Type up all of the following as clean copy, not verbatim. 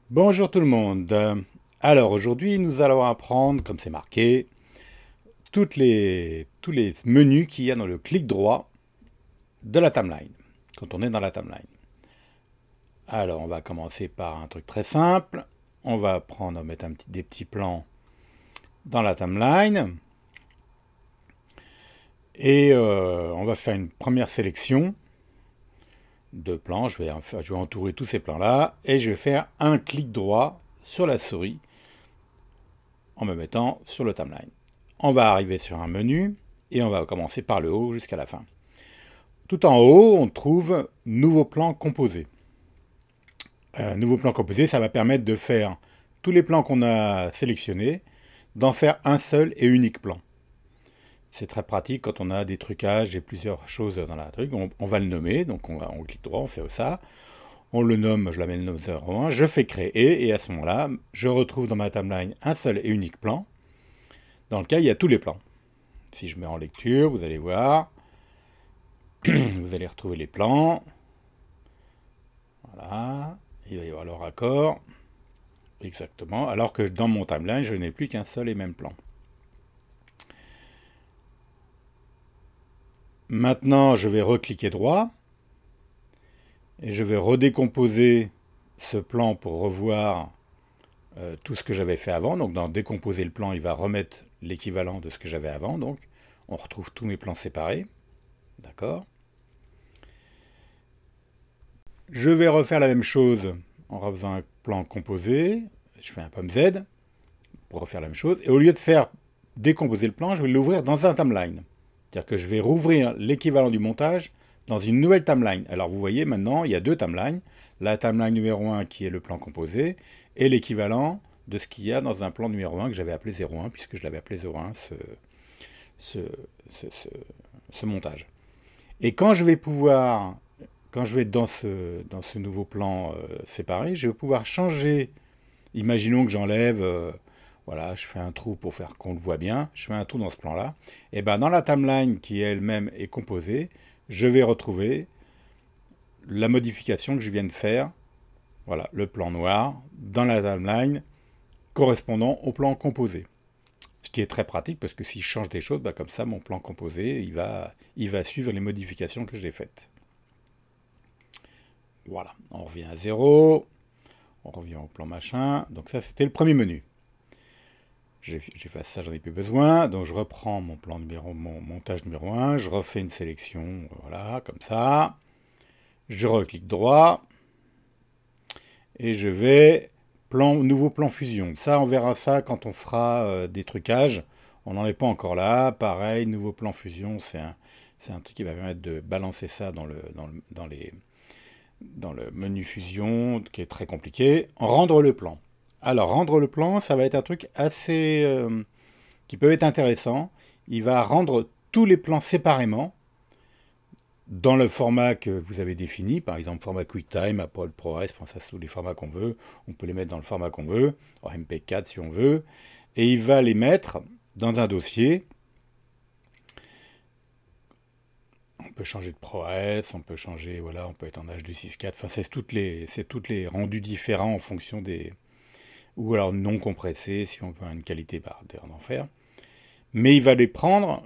Bonjour tout le monde. Alors aujourd'hui, nous allons apprendre, comme c'est marqué, tous les menus qu'il y a dans le clic droit de la timeline, quand on est dans la timeline. Alors on va commencer par un truc très simple. On va prendre, on va mettre des petits plans dans la timeline. Et on va faire une première sélection de plans. Je vais entourer tous ces plans-là. Et je vais faire un clic droit sur la souris en me mettant sur le timeline. On va arriver sur un menu et on va commencer par le haut jusqu'à la fin. Tout en haut, on trouve Nouveau plan composé. Nouveau plan composé, ça va permettre de faire tous les plans qu'on a sélectionnés, d'en faire un seul et unique plan. C'est très pratique quand on a des trucages et plusieurs choses dans la truc. On va le nommer, donc on clique droit, on fait ça. On le nomme, je l'amène le 01, je fais créer, et à ce moment-là, je retrouve dans ma timeline un seul et unique plan, dans lequel il y a tous les plans. Si je mets en lecture, vous allez voir, vous allez retrouver les plans. Voilà, il va y avoir le raccord, exactement, alors que dans mon timeline, je n'ai plus qu'un seul et même plan. Maintenant, je vais recliquer droit, et je vais redécomposer ce plan pour revoir tout ce que j'avais fait avant. Donc dans décomposer le plan, il va remettre l'équivalent de ce que j'avais avant. Donc on retrouve tous mes plans séparés. D'accord. Je vais refaire la même chose en refaisant un plan composé. Je fais un pomme Z pour refaire la même chose. Et au lieu de faire décomposer le plan, je vais l'ouvrir dans un timeline. C'est-à-dire que je vais rouvrir l'équivalent du montage dans une nouvelle timeline. Alors vous voyez maintenant, il y a deux timelines. La timeline numéro 1 qui est le plan composé et l'équivalent de ce qu'il y a dans un plan numéro 1 que j'avais appelé 01 puisque je l'avais appelé 01 ce montage. Et quand je vais pouvoir, quand je vais être dans ce nouveau plan séparé, je vais pouvoir changer. Imaginons que j'enlève, voilà, je fais un trou pour faire qu'on le voit bien, je fais un trou dans ce plan-là. Et bien dans la timeline qui elle-même est composée, je vais retrouver la modification que je viens de faire, voilà, le plan noir, dans la timeline correspondant au plan composé. Ce qui est très pratique parce que si je change des choses, bah comme ça, mon plan composé, il va suivre les modifications que j'ai faites. Voilà, on revient à 0, on revient au plan machin. Donc ça, c'était le premier menu. J'efface ça, j'en ai plus besoin. Donc je reprends mon montage numéro 1, je refais une sélection, voilà, comme ça. Je reclique droit. Et je vais nouveau plan fusion. Ça, on verra ça quand on fera des trucages. On n'en est pas encore là. Pareil, nouveau plan fusion, c'est un truc qui va permettre de balancer ça dans le menu fusion, qui est très compliqué. Rendre le plan. Alors, rendre le plan, ça va être un truc assez... qui peut être intéressant. Il va rendre tous les plans séparément, dans le format que vous avez défini, par exemple format QuickTime, Apple ProRes, enfin ça c'est tous les formats qu'on veut, on peut les mettre dans le format qu'on veut, en MP4 si on veut, et il va les mettre dans un dossier. On peut changer de ProRes, on peut changer, voilà, on peut être en H264, enfin c'est toutes les rendus différents en fonction des... ou alors non compressés si on veut une qualité d'enfer. Mais il va les prendre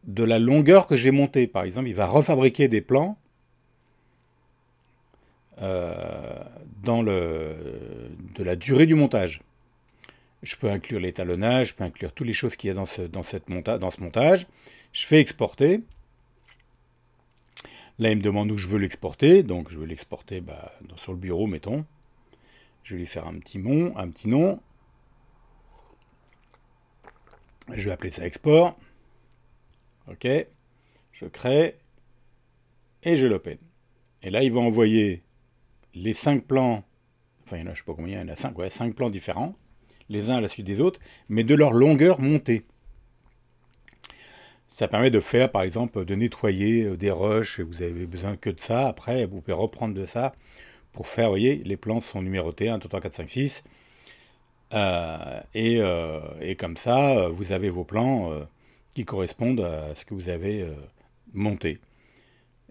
de la longueur que j'ai montée. Par exemple, il va refabriquer des plans de la durée du montage. Je peux inclure l'étalonnage, je peux inclure toutes les choses qu'il y a dans ce montage. Je fais exporter. Là, il me demande où je veux l'exporter. Donc, je veux l'exporter sur le bureau, mettons. Je vais lui faire un petit nom. Je vais appeler ça export. OK. Je crée. Et je l'open. Et là, il va envoyer les 5 plans. Enfin, il y en a, je ne sais pas combien, il y en a 5, ouais, 5 plans différents, les uns à la suite des autres, mais de leur longueur montée. Ça permet de faire, par exemple, de nettoyer des rushs, et vous avez besoin que de ça. Après, vous pouvez reprendre de ça pour faire, vous voyez, les plans sont numérotés, 1, 2, 3, 4, 5, 6. Et comme ça, vous avez vos plans qui correspondent à ce que vous avez monté.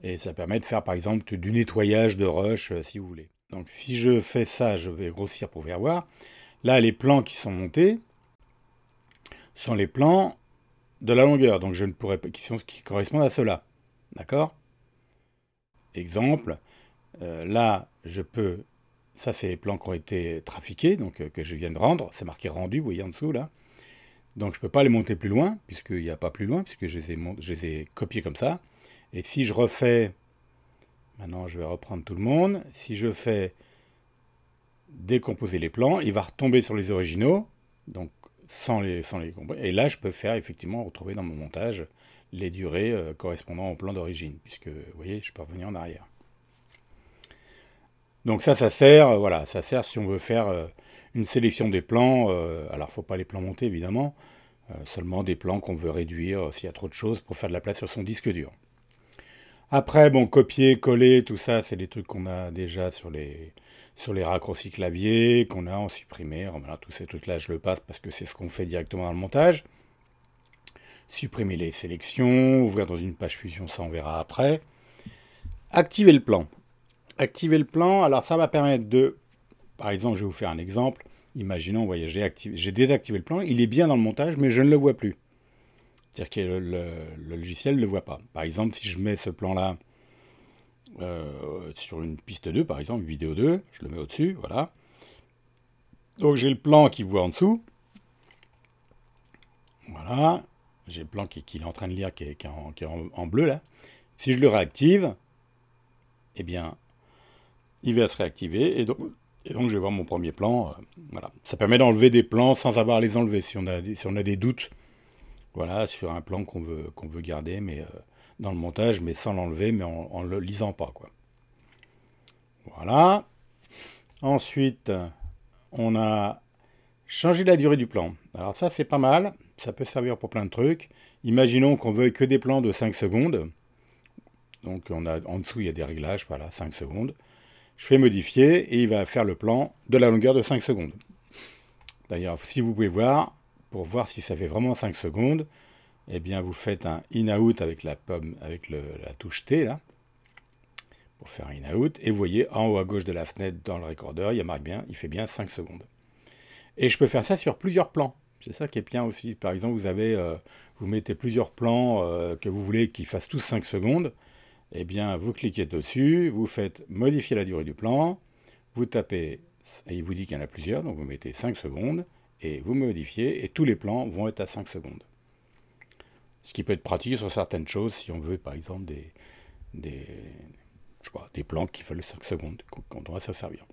Et ça permet de faire, par exemple, du nettoyage de rush, si vous voulez. Donc si je fais ça, je vais grossir pour faire voir. Là, les plans qui sont montés sont les plans de la longueur, donc je ne pourrais pas, qui correspondent à cela. D'accord? Exemple, là, je peux, ça c'est les plans qui ont été trafiqués, donc que je viens de rendre, c'est marqué rendu, vous voyez en dessous là. Donc je ne peux pas les monter plus loin, puisqu'il n'y a pas plus loin, puisque je les ai copiés comme ça. Et si je refais, maintenant je vais reprendre tout le monde, si je fais décomposer les plans, il va retomber sur les originaux, donc sans les et là je peux faire effectivement retrouver dans mon montage les durées correspondant au plan d'origine, puisque vous voyez, je peux revenir en arrière. Donc ça sert, voilà, ça sert si on veut faire une sélection des plans, alors faut pas les plans montés évidemment, seulement des plans qu'on veut réduire s'il y a trop de choses pour faire de la place sur son disque dur. Après, bon, copier, coller, tout ça, c'est des trucs qu'on a déjà sur les raccourcis clavier, qu'on a en supprimé. Voilà, tous ces trucs-là, je le passe parce que c'est ce qu'on fait directement dans le montage. Supprimer les sélections, ouvrir dans une page fusion, ça on verra après. Activer le plan. Activer le plan, alors ça va permettre de... Par exemple, je vais vous faire un exemple. Imaginons, vous voyez, j'ai désactivé le plan, il est bien dans le montage, mais je ne le vois plus. C'est-à-dire que le logiciel ne le voit pas. Par exemple, si je mets ce plan-là sur une piste 2, par exemple, vidéo 2, je le mets au-dessus, voilà. Donc j'ai le plan qui voit en dessous. Voilà. J'ai le plan qu'il est en train de lire, qui est en bleu, là. Si je le réactive, eh bien, il va se réactiver, et donc je vais voir mon premier plan. Voilà. Ça permet d'enlever des plans sans avoir à les enlever, si on a des doutes. Voilà, sur un plan qu'on veut garder, mais dans le montage, mais sans l'enlever, mais en le lisant pas, quoi. Voilà. Ensuite, on a changé la durée du plan. Alors ça, c'est pas mal. Ça peut servir pour plein de trucs. Imaginons qu'on veuille que des plans de 5 secondes. Donc en dessous, il y a des réglages, voilà, 5 secondes. Je fais modifier et il va faire le plan de la longueur de 5 secondes. D'ailleurs, si vous pouvez voir, pour voir si ça fait vraiment 5 secondes, eh bien vous faites un in-out avec la pomme, avec la touche T là, pour faire un in-out, et vous voyez en haut à gauche de la fenêtre dans le recorder, il fait bien 5 secondes. Et je peux faire ça sur plusieurs plans. C'est ça qui est bien aussi. Par exemple, vous mettez plusieurs plans que vous voulez qu'ils fassent tous 5 secondes. Eh bien, vous cliquez dessus, vous faites modifier la durée du plan, vous tapez, et il vous dit qu'il y en a plusieurs, donc vous mettez 5 secondes, et vous modifiez, et tous les plans vont être à 5 secondes. Ce qui peut être pratique sur certaines choses, si on veut par exemple des plans qui veulent 5 secondes, quand on va s'en servir.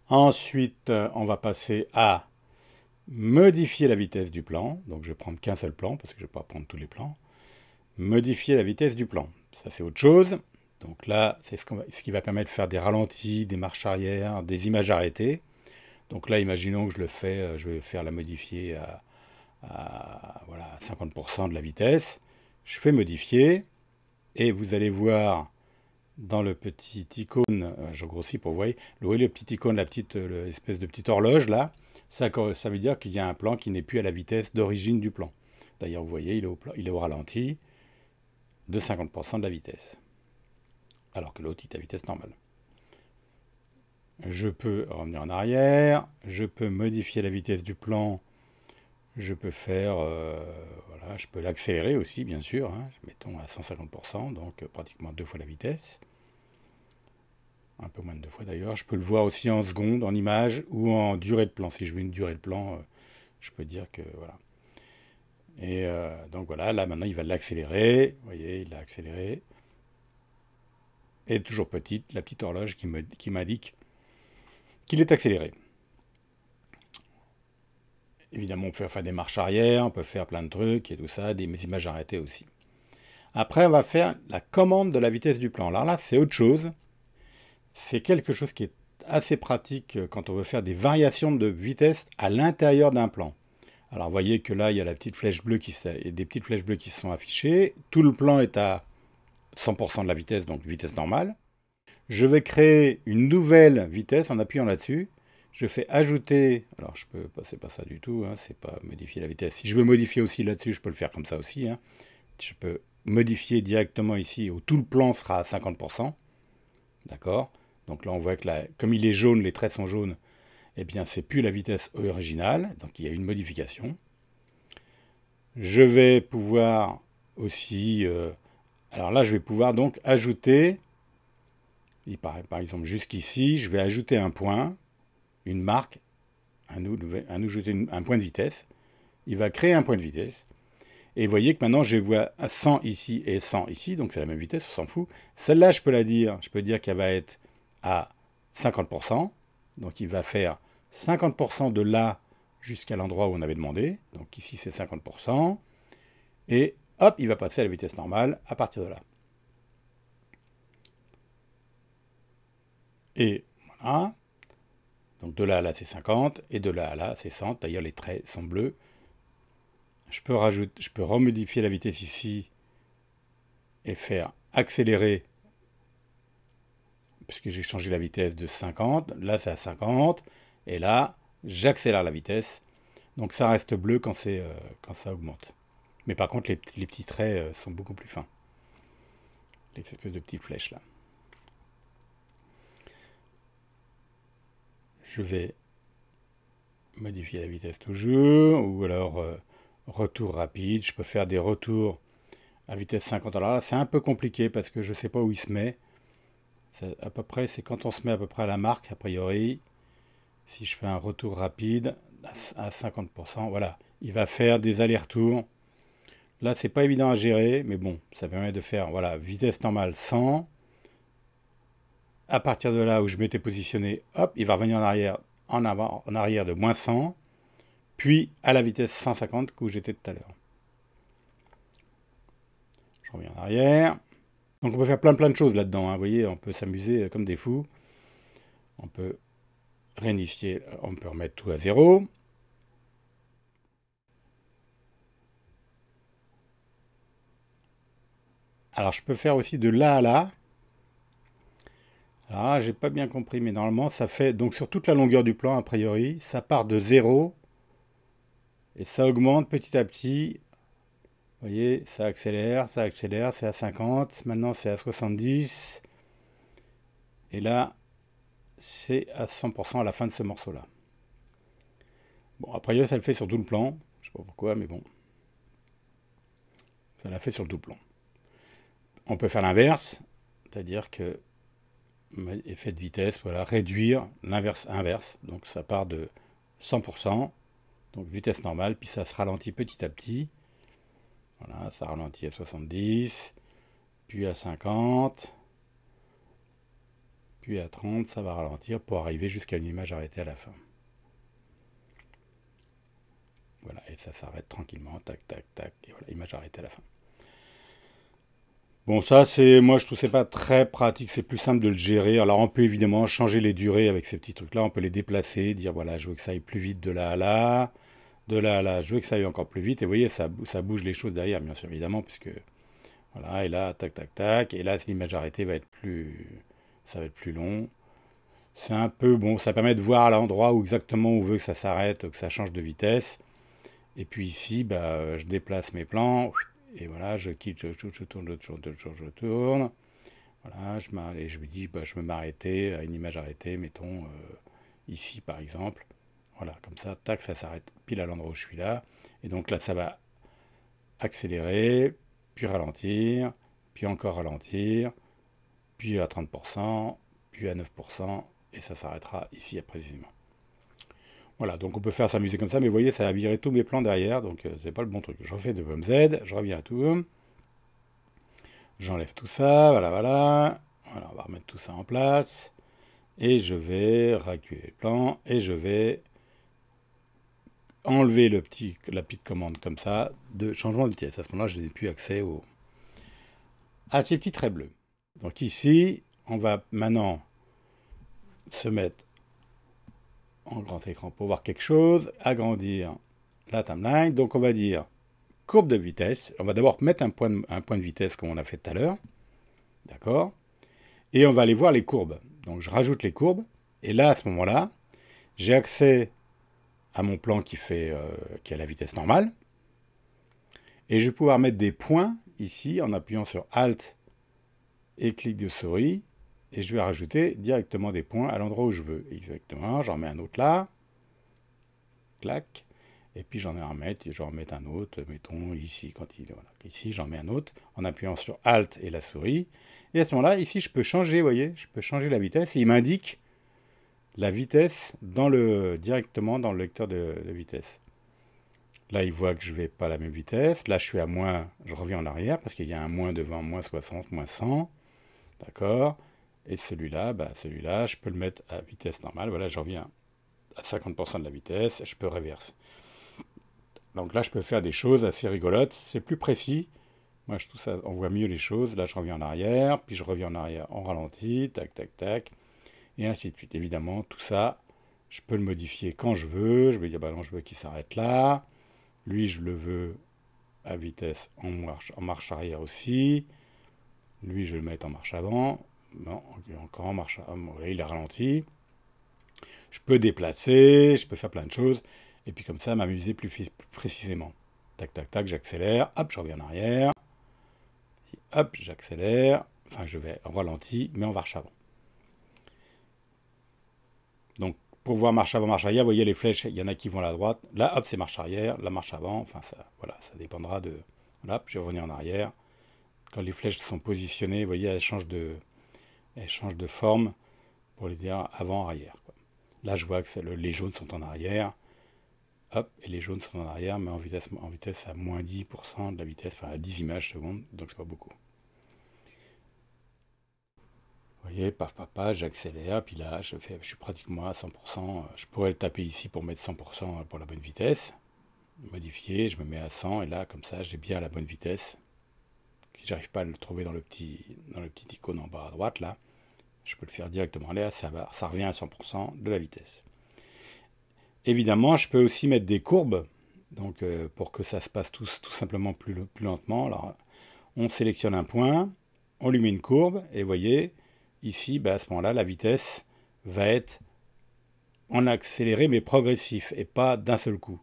Ensuite, on va passer à modifier la vitesse du plan. Donc je vais prendre qu'un seul plan, parce que je ne vais pas prendre tous les plans. Modifier la vitesse du plan. Ça, c'est autre chose. Donc là, c'est ce qui va permettre de faire des ralentis, des marches arrière, des images arrêtées. Donc là, imaginons que je vais faire la modifier à voilà, 50% de la vitesse. Je fais modifier, et vous allez voir dans le petit icône, je grossis pour vous voyez, le petit icône, l'espèce de petite horloge là, ça veut dire qu'il y a un plan qui n'est plus à la vitesse d'origine du plan. D'ailleurs, vous voyez, il est au ralenti de 50% de la vitesse, alors que l'autre est à vitesse normale. Je peux revenir en arrière, je peux modifier la vitesse du plan, je peux faire, voilà, je peux l'accélérer aussi, bien sûr, hein, mettons à 150%, donc pratiquement 2 fois la vitesse. Un peu moins de 2 fois d'ailleurs. Je peux le voir aussi en secondes, en images, ou en durée de plan. Si je veux une durée de plan, je peux dire que, voilà. Et donc voilà, là maintenant il va l'accélérer. Vous voyez, il l'a accéléré. Et toujours petite, la petite horloge qui m'indique qu'il est accéléré. Évidemment, on peut faire des marches arrière, on peut faire plein de trucs et tout ça, des images arrêtées aussi. Après, on va faire la commande de la vitesse du plan. Alors là, c'est autre chose. C'est quelque chose qui est assez pratique quand on veut faire des variations de vitesse à l'intérieur d'un plan. Alors vous voyez que là, il y a la petite flèche bleue des petites flèches bleues qui sont affichées. Tout le plan est à 100% de la vitesse, donc vitesse normale. Je vais créer une nouvelle vitesse en appuyant là-dessus. Je fais ajouter, alors c'est pas ça du tout, hein, c'est pas modifier la vitesse. Si je veux modifier aussi là-dessus, je peux le faire comme ça aussi. Hein. Je peux modifier directement ici où tout le plan sera à 50%. D'accord ? Donc là, on voit que comme il est jaune, les traits sont jaunes, eh bien, c'est plus la vitesse originale. Donc il y a une modification. Je vais pouvoir aussi... alors là, je vais pouvoir donc ajouter... Par exemple, jusqu'ici, je vais ajouter un point, une marque, un point de vitesse. Il va créer un point de vitesse. Et vous voyez que maintenant, je vois 100 ici et 100 ici, donc c'est la même vitesse, on s'en fout. Celle-là, je peux la dire, je peux dire qu'elle va être à 50%. Donc il va faire 50% de là jusqu'à l'endroit où on avait demandé. Donc ici, c'est 50%. Et hop, il va passer à la vitesse normale à partir de là. Et voilà. Donc de là à là, c'est 50. Et de là à là, c'est 100. D'ailleurs, les traits sont bleus. Je peux remodifier la vitesse ici et faire accélérer, puisque j'ai changé la vitesse de 50. Là, c'est à 50. Et là, j'accélère la vitesse. Donc ça reste bleu quand ça augmente. Mais par contre, les petits traits sont beaucoup plus fins. Les espèces de petites flèches là. Je vais modifier la vitesse toujours, ou alors retour rapide. Je peux faire des retours à vitesse 50. Alors là, c'est un peu compliqué parce que je ne sais pas où il se met. À peu près, c'est quand on se met à peu près à la marque, a priori. Si je fais un retour rapide à 50%, voilà, il va faire des allers-retours. Là, c'est pas évident à gérer, mais bon, ça permet de faire, voilà, vitesse normale 100. À partir de là où je m'étais positionné, hop, il va revenir en arrière, en arrière de moins 100, puis à la vitesse 150 où j'étais tout à l'heure. Je reviens en arrière. Donc on peut faire plein de choses là-dedans, hein. Vous voyez, on peut s'amuser comme des fous. On peut réinitier, on peut remettre tout à zéro. Alors je peux faire aussi de là à là. Alors là, j'ai pas bien compris, mais normalement ça fait, donc sur toute la longueur du plan, a priori, ça part de 0 et ça augmente petit à petit. Vous voyez, ça accélère, c'est à 50, maintenant c'est à 70, et là, c'est à 100% à la fin de ce morceau-là. Bon, a priori, ça le fait sur tout le plan, je sais pas pourquoi, mais bon, ça l'a fait sur tout le plan. On peut faire l'inverse, c'est-à-dire que effet de vitesse, voilà, réduire l'inverse inverse, donc ça part de 100%, donc vitesse normale, puis ça se ralentit petit à petit. Voilà, ça ralentit à 70, puis à 50, puis à 30, ça va ralentir pour arriver jusqu'à une image arrêtée à la fin. Voilà, et ça s'arrête tranquillement, tac, tac, tac, et voilà, image arrêtée à la fin. Bon, ça, moi, je trouve que c'est pas très pratique, c'est plus simple de le gérer. Alors, on peut évidemment changer les durées avec ces petits trucs-là, on peut les déplacer, dire, voilà, je veux que ça aille plus vite de là à là, de là à là, je veux que ça aille encore plus vite, et vous voyez, ça bouge les choses derrière, bien sûr, évidemment, puisque, voilà, et là, tac, tac, tac, et là, l'image arrêtée ça va être plus long. C'est un peu, bon, ça permet de voir à l'endroit où exactement on veut que ça s'arrête, que ça change de vitesse. Et puis ici, bah, je déplace mes plans, et voilà, je quitte, je tourne, je tourne. Voilà, et je me dis, bah, je vais m'arrêter à une image arrêtée, mettons, ici par exemple. Voilà, comme ça, tac, ça s'arrête pile à l'endroit où je suis là. Et donc là, ça va accélérer, puis ralentir, puis encore ralentir, puis à 30%, puis à 9%, et ça s'arrêtera ici précisément. Voilà, donc on peut faire s'amuser comme ça, mais vous voyez, ça a viré tous mes plans derrière, donc c'est pas le bon truc. Je refais de pomme Z, je reviens à tout. J'enlève tout ça, voilà, voilà. Voilà, on va remettre tout ça en place. Et je vais reculer les plans, et je vais enlever la petite commande comme ça, de changement de vitesse. À ce moment-là, je n'ai plus accès à ces petits traits bleus. Donc ici, on va maintenant se mettre en grand écran pour voir quelque chose, agrandir la timeline. Donc on va dire courbe de vitesse. On va d'abord mettre un point de vitesse comme on a fait tout à l'heure. D'accord. Et on va aller voir les courbes. Donc je rajoute les courbes. Et là, à ce moment-là, j'ai accès à mon plan qui a la vitesse normale. Et je vais pouvoir mettre des points ici en appuyant sur Alt et clic de souris. et je vais rajouter directement des points à l'endroit où je veux. Exactement, j'en mets un autre là, clac, et puis j'en remets un autre, mettons ici, voilà. Ici j'en mets un autre, en appuyant sur Alt et la souris, et à ce moment-là, ici je peux changer, vous voyez, je peux changer la vitesse, et il m'indique la vitesse directement dans le lecteur de vitesse. Là, il voit que je ne vais pas à la même vitesse. Là, je suis à moins, je reviens en arrière parce qu'il y a un moins devant, moins 60, moins 100. D'accord. Et celui-là, je peux le mettre à vitesse normale. Voilà, je reviens à 50% de la vitesse. Je peux reverser. Donc là, je peux faire des choses assez rigolotes. C'est plus précis. Moi, je trouve ça, on voit mieux les choses. Là, je reviens en arrière, puis je reviens en arrière en ralenti. Tac, tac, tac. Et ainsi de suite. Évidemment, tout ça, je peux le modifier quand je veux. Je vais dire, bah non, je veux qu'il s'arrête là. Lui, je le veux à vitesse en marche arrière aussi. Lui, je vais le mettre en marche avant. Non, encore en marche avant. Il est ralenti. Je peux déplacer, je peux faire plein de choses. Et puis comme ça, m'amuser plus précisément. Tac, tac, tac, j'accélère. Hop, je reviens en arrière. Hop, j'accélère. Enfin, je vais en ralenti, mais en marche avant. Donc, pour voir marche avant, marche arrière, vous voyez les flèches, il y en a qui vont à la droite. Là, hop, c'est marche arrière, la marche avant. Enfin, ça, voilà, ça dépendra de... Voilà, je vais revenir en arrière. Quand les flèches sont positionnées, vous voyez, elles changent de forme pour les dire avant-arrière. Là, je vois que les jaunes sont en arrière. Hop, et les jaunes sont en arrière, mais en vitesse à moins 10% de la vitesse, enfin à 10 images secondes, donc c'est pas beaucoup. Vous voyez, paf, paf, paf, j'accélère, puis là, je suis pratiquement à 100%. Je pourrais le taper ici pour mettre 100% pour la bonne vitesse. Modifier, je me mets à 100, et là, comme ça, j'ai bien la bonne vitesse. Si j'arrive pas à le trouver dans le petit icône en bas à droite, là, je peux le faire directement là, ça revient à 100% de la vitesse. Évidemment, je peux aussi mettre des courbes, donc pour que ça se passe tout simplement plus lentement. Alors, on sélectionne un point, on lui met une courbe, et vous voyez, ici, à ce moment-là, la vitesse va être en accéléré, mais progressif, et pas d'un seul coup.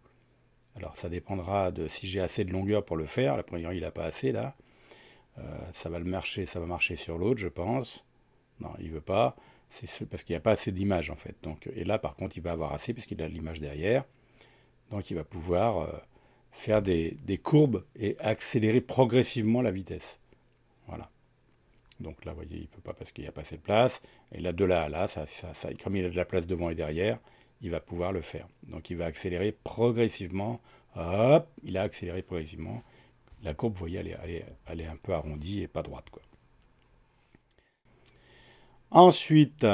Alors, ça dépendra de si j'ai assez de longueur pour le faire. La première, il n'a pas assez, là. Ça va marcher sur l'autre, je pense. Non, il ne veut pas. C'est parce qu'il n'y a pas assez d'images, en fait. Donc, et là, par contre, il va avoir assez, parce qu'il a l'image derrière. Donc, il va pouvoir faire des courbes et accélérer progressivement la vitesse. Voilà. Donc là, vous voyez, il ne peut pas parce qu'il n'y a pas assez de place. Et là, de là à là, comme il a de la place devant et derrière, il va pouvoir le faire. Donc, il va accélérer progressivement. Hop, il a accéléré progressivement. La courbe, vous voyez, elle est un peu arrondie et pas droite, quoi. Ensuite,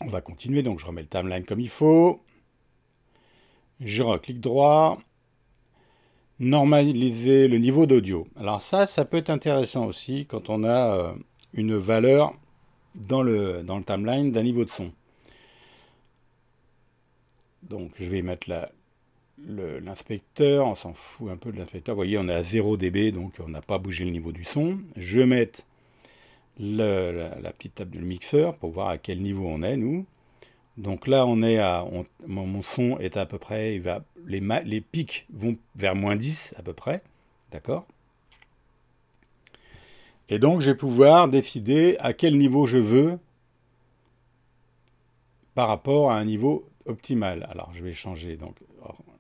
on va continuer. Donc, je remets le timeline comme il faut. Je reclique droit. Normaliser le niveau d'audio. Alors ça peut être intéressant aussi quand on a une valeur dans le timeline d'un niveau de son. Donc, je vais mettre l'inspecteur, on s'en fout un peu de l'inspecteur. Vous voyez, on est à 0 dB, donc on n'a pas bougé le niveau du son. Je vais mettre la petite table du mixeur pour voir à quel niveau on est, nous. Donc là, mon son est à peu près, les pics vont vers moins 10 à peu près, d'accord? Et donc, je vais pouvoir décider à quel niveau je veux par rapport à un niveau optimal. Alors, je vais changer, donc,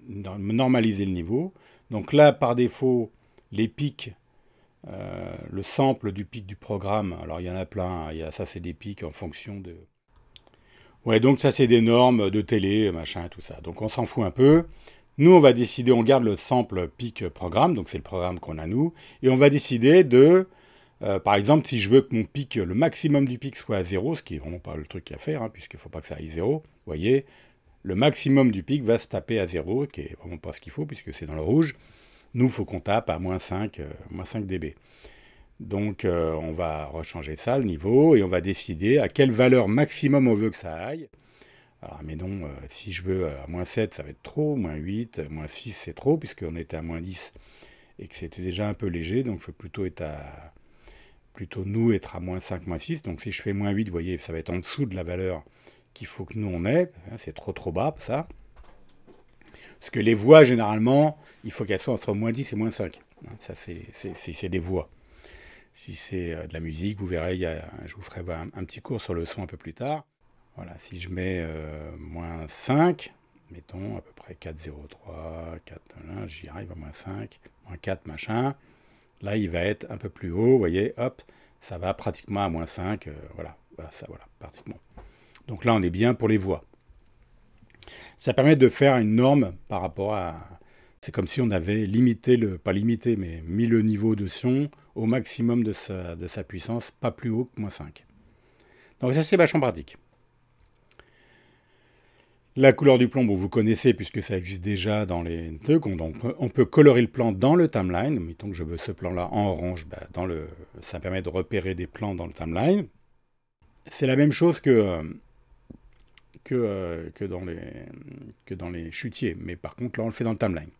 normaliser le niveau. Donc là, par défaut, les pics, le sample du pic du programme, alors il y en a plein, ça c'est des pics en fonction de... Ouais, donc ça c'est des normes de télé, machin, tout ça. Donc on s'en fout un peu. Nous, on va décider, on garde le sample pic programme, donc c'est le programme qu'on a nous, et on va décider de... par exemple, si je veux que mon pic, le maximum du pic soit à 0, ce qui est vraiment pas le truc à faire, puisqu'il ne faut pas que ça aille 0, vous voyez, le maximum du pic va se taper à 0, qui est vraiment pas ce qu'il faut, puisque c'est dans le rouge. Nous, il faut qu'on tape à moins 5 dB. Donc, on va rechanger ça, le niveau, et on va décider à quelle valeur maximum on veut que ça aille. Alors, mais non, si je veux à moins 7, ça va être trop, moins 8, moins 6, c'est trop, puisqu'on était à moins 10, et que c'était déjà un peu léger, donc il faut plutôt être à moins 5, moins 6. Donc, si je fais moins 8, vous voyez, ça va être en dessous de la valeur qu'il faut que nous on ait. C'est trop bas, ça. Parce que les voix, généralement, il faut qu'elles soient entre moins 10 et moins 5. Ça, c'est des voix. Si c'est de la musique, vous verrez, je vous ferai un petit cours sur le son un peu plus tard. Voilà, si je mets moins 5, mettons à peu près 4,03, 4, j'y arrive à moins 5, moins 4, machin. Là, il va être un peu plus haut, vous voyez, hop, ça va pratiquement à moins 5, voilà, pratiquement. Donc là, on est bien pour les voix. Ça permet de faire une norme par rapport à... C'est comme si on avait pas limité, mais mis le niveau de son au maximum de sa puissance, pas plus haut que moins 5. Donc ça, c'est vachement pratique. La couleur du plomb, bon, vous connaissez puisque ça existe déjà dans les trucs. Donc on peut colorer le plan dans le timeline. Mettons que je veux ce plan-là en orange, ça permet de repérer des plans dans le timeline. C'est la même chose que dans les chutiers. Mais par contre, là, on le fait dans le timeline.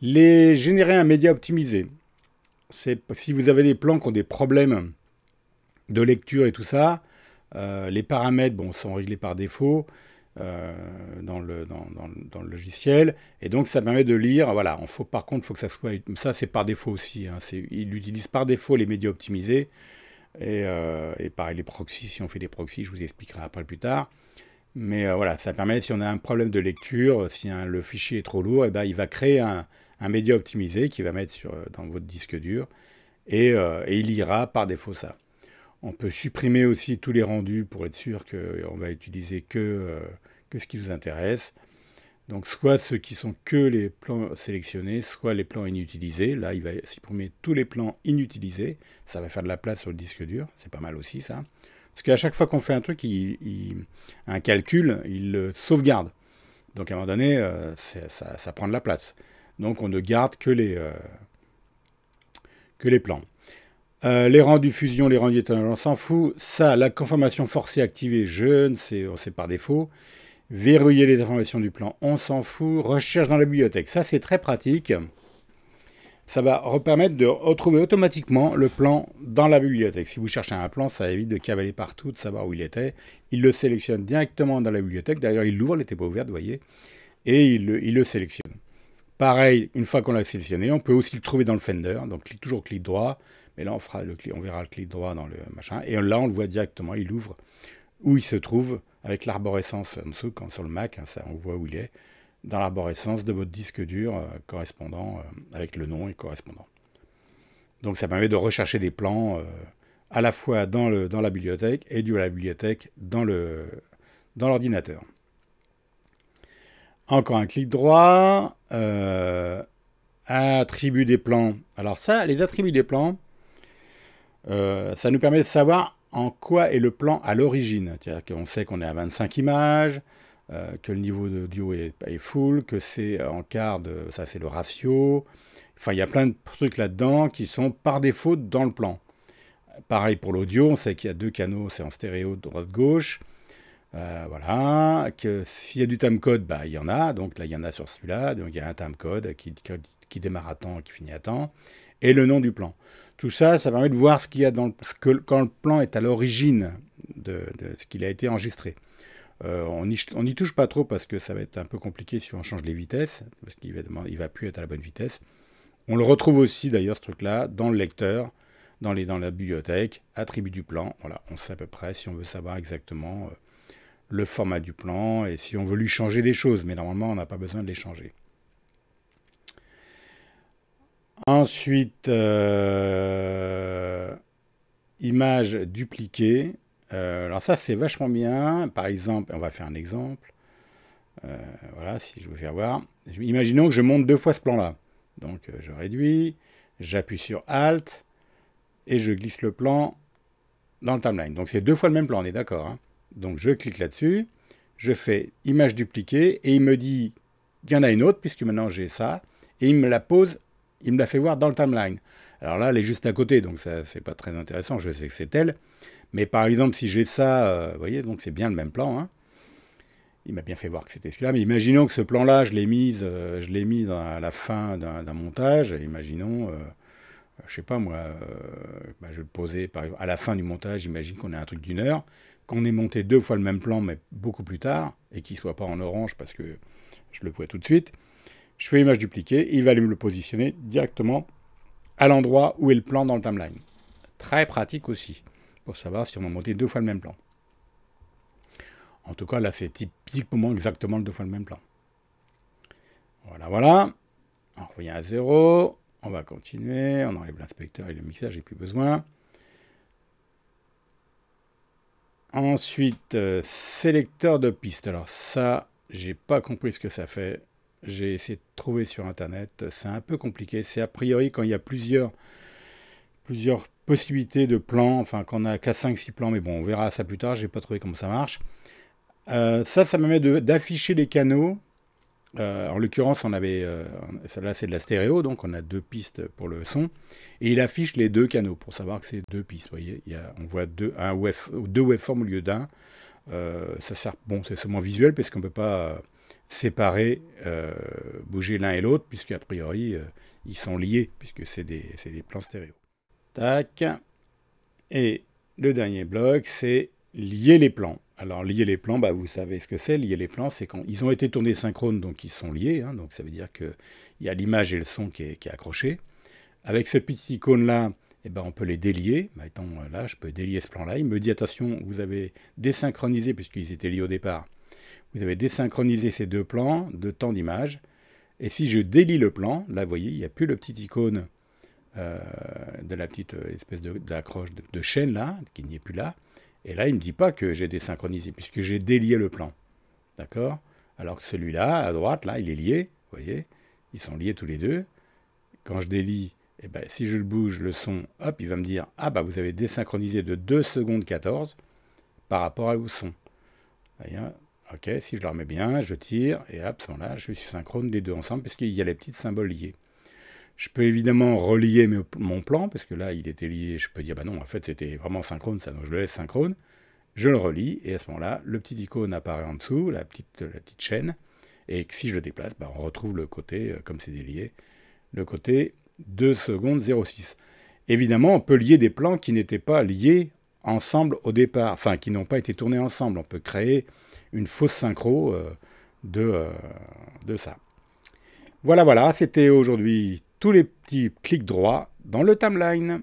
Générer un média optimisé. C'est si vous avez des plans qui ont des problèmes de lecture et tout ça, les paramètres sont réglés par défaut dans le logiciel. Et donc, ça permet de lire. Voilà, par contre, il faut que ça soit... Ça, c'est par défaut aussi. Hein, il utilise par défaut les médias optimisés. Et pareil, les proxys, si on fait des proxys, je vous expliquerai après plus tard. Mais voilà, ça permet, si on a un problème de lecture, si le fichier est trop lourd, il va créer un média optimisé qu'il va mettre dans votre disque dur et il lira par défaut ça. On peut supprimer aussi tous les rendus pour être sûr qu'on va utiliser que ce qui nous intéresse. Donc soit ceux qui sont que les plans sélectionnés, soit les plans inutilisés. Là, il va supprimer tous les plans inutilisés. Ça va faire de la place sur le disque dur. C'est pas mal aussi ça. Parce qu'à chaque fois qu'on fait un truc, un calcul, il le sauvegarde. Donc à un moment donné, ça prend de la place. Donc on ne garde que les plans. Les rendus fusion, les rendus éternels, on s'en fout. Ça, la conformation forcée activée, c'est par défaut. Verrouiller les informations du plan, on s'en fout. Recherche dans la bibliothèque, ça c'est très pratique. Ça va permettre de retrouver automatiquement le plan dans la bibliothèque. Si vous cherchez un plan, ça évite de cavaler partout, de savoir où il était. Il le sélectionne directement dans la bibliothèque. D'ailleurs, il l'ouvre, elle n'était pas ouverte, vous voyez. Et il le sélectionne. Pareil, une fois qu'on l'a sélectionné, on peut aussi le trouver dans le Fender. Donc, toujours clic droit. Mais là, on verra le clic droit dans le machin. Et là, on le voit directement. Il ouvre où il se trouve avec l'arborescence en dessous, sur le Mac. Hein, ça, on voit où il est. Dans l'arborescence de votre disque dur correspondant, avec le nom et correspondant. Donc ça permet de rechercher des plans à la fois dans la bibliothèque et de la bibliothèque dans l'ordinateur. Encore un clic droit, attributs des plans. Alors ça, les attributs des plans, ça nous permet de savoir en quoi est le plan à l'origine. C'est-à-dire qu'on sait qu'on est à 25 images, que le niveau d'audio est full, que c'est en quart ça c'est le ratio. Enfin, il y a plein de trucs là-dedans qui sont par défaut dans le plan. Pareil pour l'audio, on sait qu'il y a 2 canaux, c'est en stéréo droite-gauche. Voilà, que s'il y a du timecode, il y en a. Donc là, il y en a sur celui-là. Donc il y a un timecode qui démarre à temps et qui finit à temps. Et le nom du plan. Tout ça, ça permet de voir ce qu'il y a quand le plan est à l'origine de ce qu'il a été enregistré. On n'y touche pas trop parce que ça va être un peu compliqué si on change les vitesses, parce qu'il va plus être à la bonne vitesse. On le retrouve aussi d'ailleurs ce truc-là dans le lecteur, dans la bibliothèque, attribut du plan. Voilà, on sait à peu près si on veut savoir exactement le format du plan et si on veut lui changer des choses, mais normalement on n'a pas besoin de les changer. Ensuite, image dupliquée. Alors ça, c'est vachement bien. Par exemple, on va faire un exemple. Voilà, si je veux faire voir. Imaginons que je monte 2 fois ce plan-là. Donc, je réduis, j'appuie sur Alt, et je glisse le plan dans le timeline. Donc, c'est 2 fois le même plan, on est d'accord. Hein. Donc, je clique là-dessus, je fais image dupliquée, et il me dit, il y en a une autre, puisque maintenant j'ai ça, et il me la pose, il me la fait voir dans le timeline. Alors là, elle est juste à côté, donc ça, c'est pas très intéressant, je sais que c'est elle. Mais par exemple, si j'ai ça, vous voyez, donc c'est bien le même plan. Hein. Il m'a bien fait voir que c'était celui-là. Mais imaginons que ce plan-là, je l'ai mis à la fin d'un montage. Imaginons, je sais pas moi, je vais le poser par exemple, à la fin du montage. Imagine qu'on ait un truc d'1 heure, qu'on ait monté 2 fois le même plan, mais beaucoup plus tard, et qu'il ne soit pas en orange parce que je le vois tout de suite. Je fais image dupliquée, il va aller me le positionner directement à l'endroit où est le plan dans le timeline. très pratique aussi, pour savoir si on va monter 2 fois le même plan. En tout cas, là, c'est typiquement exactement le 2 fois le même plan. Voilà, voilà. On revient à 0. On va continuer. On enlève l'inspecteur et le mixage, j'ai plus besoin. Ensuite, sélecteur de piste. Alors ça, j'ai pas compris ce que ça fait. J'ai essayé de trouver sur Internet. C'est un peu compliqué. C'est a priori quand il y a plusieurs possibilités de plans. Enfin, qu'on a qu'à 5-6 plans. Mais bon, on verra ça plus tard. J'ai pas trouvé comment ça marche. Ça me permet d'afficher les canaux. En l'occurrence, on avait, là c'est de la stéréo, donc on a 2 pistes pour le son, et il affiche les 2 canaux pour savoir que c'est 2 pistes. Vous voyez, on voit 2 waveforms au lieu d'un. Ça sert, bon, c'est seulement visuel parce qu'on ne peut pas séparer, bouger l'un et l'autre, puisqu'à priori ils sont liés, puisque c'est des plans stéréo. Tac. Et le dernier bloc, c'est lier les plans. Alors, lier les plans, bah, vous savez ce que c'est. Lier les plans, c'est quand ils ont été tournés synchrones, donc ils sont liés. Hein, donc, ça veut dire qu'il y a l'image et le son qui est accroché. Avec cette petite icône-là, eh ben, on peut les délier. Mettons, là, je peux délier ce plan-là. Il me dit, attention, vous avez désynchronisé, puisqu'ils étaient liés au départ, vous avez désynchronisé ces 2 plans de temps d'image. Et si je délie le plan, là, vous voyez, il n'y a plus le petit icône de la petite espèce d'accroche de chaîne, là, qui n'y est plus là. Et là, il ne me dit pas que j'ai désynchronisé, puisque j'ai délié le plan. D'accord? Alors que celui-là, à droite, là, il est lié. Vous voyez? Ils sont liés tous les deux. Quand je délie, eh ben, si je le bouge, le son, hop, il va me dire, ah bah vous avez désynchronisé de 2 secondes 14 par rapport au son. Vous voyez? Ok, si je le remets bien, je tire, et hop, là, je suis synchrone les deux ensemble, puisqu'il y a les petits symboles liés. Je peux évidemment relier mon plan, parce que là, il était lié. Je peux dire, bah non, en fait, c'était vraiment synchrone, ça, donc je le laisse synchrone. Je le relie, et à ce moment-là, le petit icône apparaît en dessous, la petite chaîne, et si je le déplace, bah, on retrouve le côté, comme c'est délié, le côté 2 secondes 06. Évidemment, on peut lier des plans qui n'étaient pas liés ensemble au départ, enfin, qui n'ont pas été tournés ensemble. On peut créer une fausse synchro de ça. Voilà, c'était aujourd'hui tous les petits clics droits dans le timeline.